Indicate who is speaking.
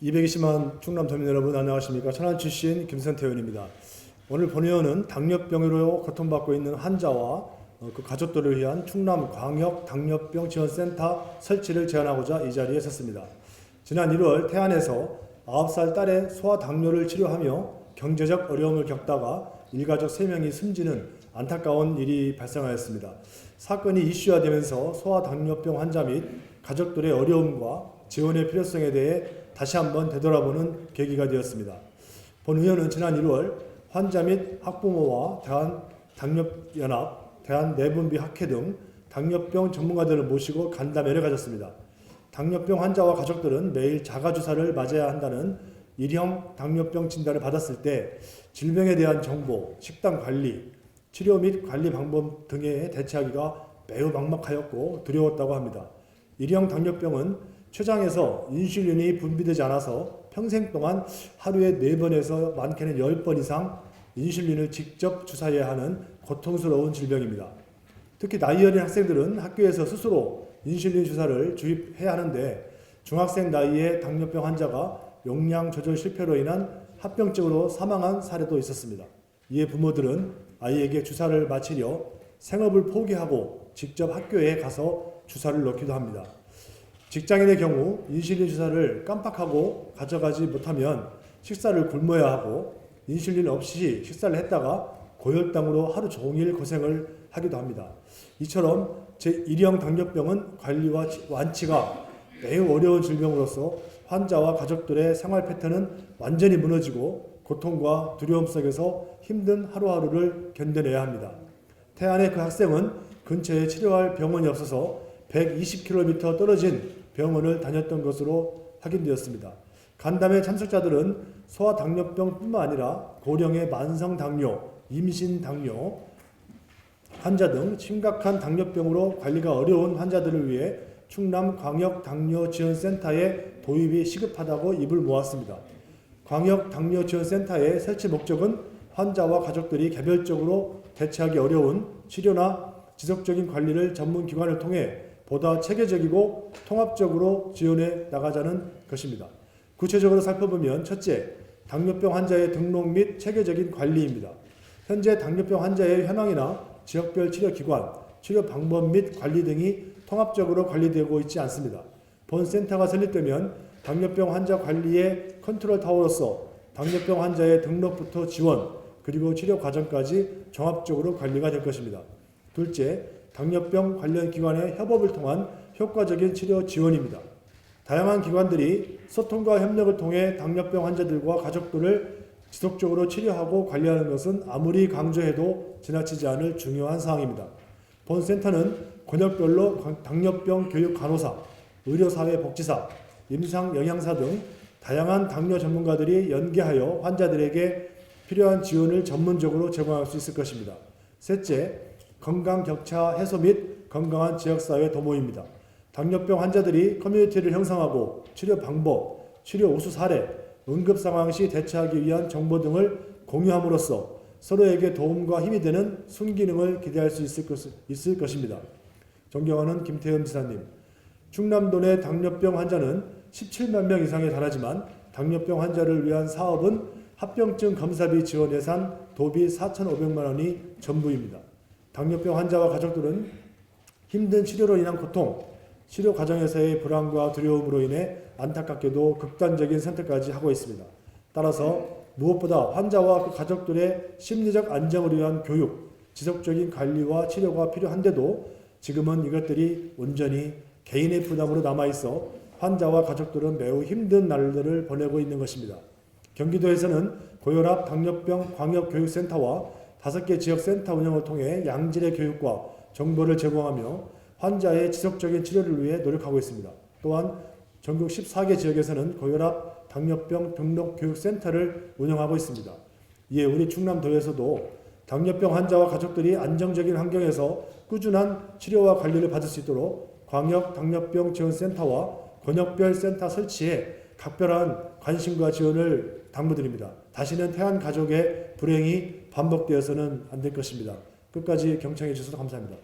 Speaker 1: 220만 충남 도민 여러분 안녕하십니까. 천안 출신 김선태 의원입니다. 오늘 본의원은 당뇨병으로 고통받고 있는 환자와 그 가족들을 위한 충남 광역 당뇨병 지원센터 설치를 제안하고자 이 자리에 섰습니다. 지난 1월 태안에서 9살 딸의 소아당뇨를 치료하며 경제적 어려움을 겪다가 일가족 3명이 숨지는 안타까운 일이 발생하였습니다. 사건이 이슈화되면서 소아당뇨병 환자 및 가족들의 어려움과 지원의 필요성에 대해 다시 한번 되돌아보는 계기가 되었습니다. 본 의원은 지난 1월 환자 및 학부모와 대한당뇨연합, 대한내분비학회 등 당뇨병 전문가들을 모시고 간담회를 가졌습니다. 당뇨병 환자와 가족들은 매일 자가주사를 맞아야 한다는 1형 당뇨병 진단을 받았을 때 질병에 대한 정보, 식단 관리, 치료 및 관리 방법 등에 대처하기가 매우 막막하였고 두려웠다고 합니다. 1형 당뇨병은 췌장에서 인슐린이 분비되지 않아서 평생 동안 하루에 4번에서 많게는 10번 이상 인슐린을 직접 주사해야 하는 고통스러운 질병입니다. 특히 나이 어린 학생들은 학교에서 스스로 인슐린 주사를 주입해야 하는데 중학생 나이에 당뇨병 환자가 용량 조절 실패로 인한 합병증으로 사망한 사례도 있었습니다. 이에 부모들은 아이에게 주사를 맞히려 생업을 포기하고 직접 학교에 가서 주사를 넣기도 합니다. 직장인의 경우 인슐린 주사를 깜빡하고 가져가지 못하면 식사를 굶어야 하고 인슐린 없이 식사를 했다가 고혈당으로 하루 종일 고생을 하기도 합니다. 이처럼 제1형 당뇨병은 관리와 완치가 매우 어려운 질병으로서 환자와 가족들의 생활 패턴은 완전히 무너지고 고통과 두려움 속에서 힘든 하루하루를 견뎌내야 합니다. 태안의 그 학생은 근처에 치료할 병원이 없어서 120km 떨어진 병원을 다녔던 것으로 확인되었습니다. 간담회 참석자들은 소아당뇨병뿐만 아니라 고령의 만성당뇨, 임신당뇨 환자 등 심각한 당뇨병으로 관리가 어려운 환자들을 위해 충남광역당뇨지원센터의 도입이 시급하다고 입을 모았습니다. 광역당뇨지원센터의 설치 목적은 환자와 가족들이 개별적으로 대처하기 어려운 치료나 지속적인 관리를 전문기관을 통해 보다 체계적이고 통합적으로 지원해 나가자는 것입니다. 구체적으로 살펴보면 첫째, 당뇨병 환자의 등록 및 체계적인 관리입니다. 현재 당뇨병 환자의 현황이나 지역별 치료기관, 치료 방법 및 관리 등이 통합적으로 관리되고 있지 않습니다. 본 센터가 설립되면 당뇨병 환자 관리의 컨트롤 타워로서 당뇨병 환자의 등록부터 지원, 그리고 치료 과정까지 종합적으로 관리가 될 것입니다. 둘째, 당뇨병 관련 기관의 협업을 통한 효과적인 치료 지원입니다. 다양한 기관들이 소통과 협력을 통해 당뇨병 환자들과 가족들을 지속적으로 치료하고 관리하는 것은 아무리 강조해도 지나치지 않을 중요한 사항입니다. 본 센터는 권역별로 당뇨병 교육 간호사, 의료사회복지사, 임상영양사 등 다양한 당뇨 전문가들이 연계하여 환자들에게 필요한 지원을 전문적으로 제공할 수 있을 것입니다. 셋째, 건강 격차 해소 및 건강한 지역사회 도모입니다. 당뇨병 환자들이 커뮤니티를 형성하고 치료 방법, 치료 우수 사례, 응급 상황 시 대처하기 위한 정보 등을 공유함으로써 서로에게 도움과 힘이 되는 순기능을 기대할 수 있을 것입니다. 존경하는 김태흠 지사님, 충남도 내 당뇨병 환자는 17만 명 이상에 달하지만 당뇨병 환자를 위한 사업은 합병증 검사비 지원 예산 도비 4,500만 원이 전부입니다. 당뇨병 환자와 가족들은 힘든 치료로 인한 고통, 치료 과정에서의 불안과 두려움으로 인해 안타깝게도 극단적인 선택까지 하고 있습니다. 따라서 무엇보다 환자와 그 가족들의 심리적 안정을 위한 교육, 지속적인 관리와 치료가 필요한데도 지금은 이것들이 온전히 개인의 부담으로 남아있어 환자와 가족들은 매우 힘든 날들을 보내고 있는 것입니다. 경기도에서는 고혈압 당뇨병 광역교육센터와 5개 지역센터 운영을 통해 양질의 교육과 정보를 제공하며 환자의 지속적인 치료를 위해 노력하고 있습니다. 또한 전국 14개 지역에서는 고혈압 당뇨병 등록교육센터를 운영하고 있습니다. 이에 우리 충남도에서도 당뇨병 환자와 가족들이 안정적인 환경에서 꾸준한 치료와 관리를 받을 수 있도록 광역당뇨병 지원센터와 권역별 센터 설치에 각별한 관심과 지원을 당부드립니다. 다시는 태안 가족의 불행이 반복되어서는 안 될 것입니다. 끝까지 경청해 주셔서 감사합니다.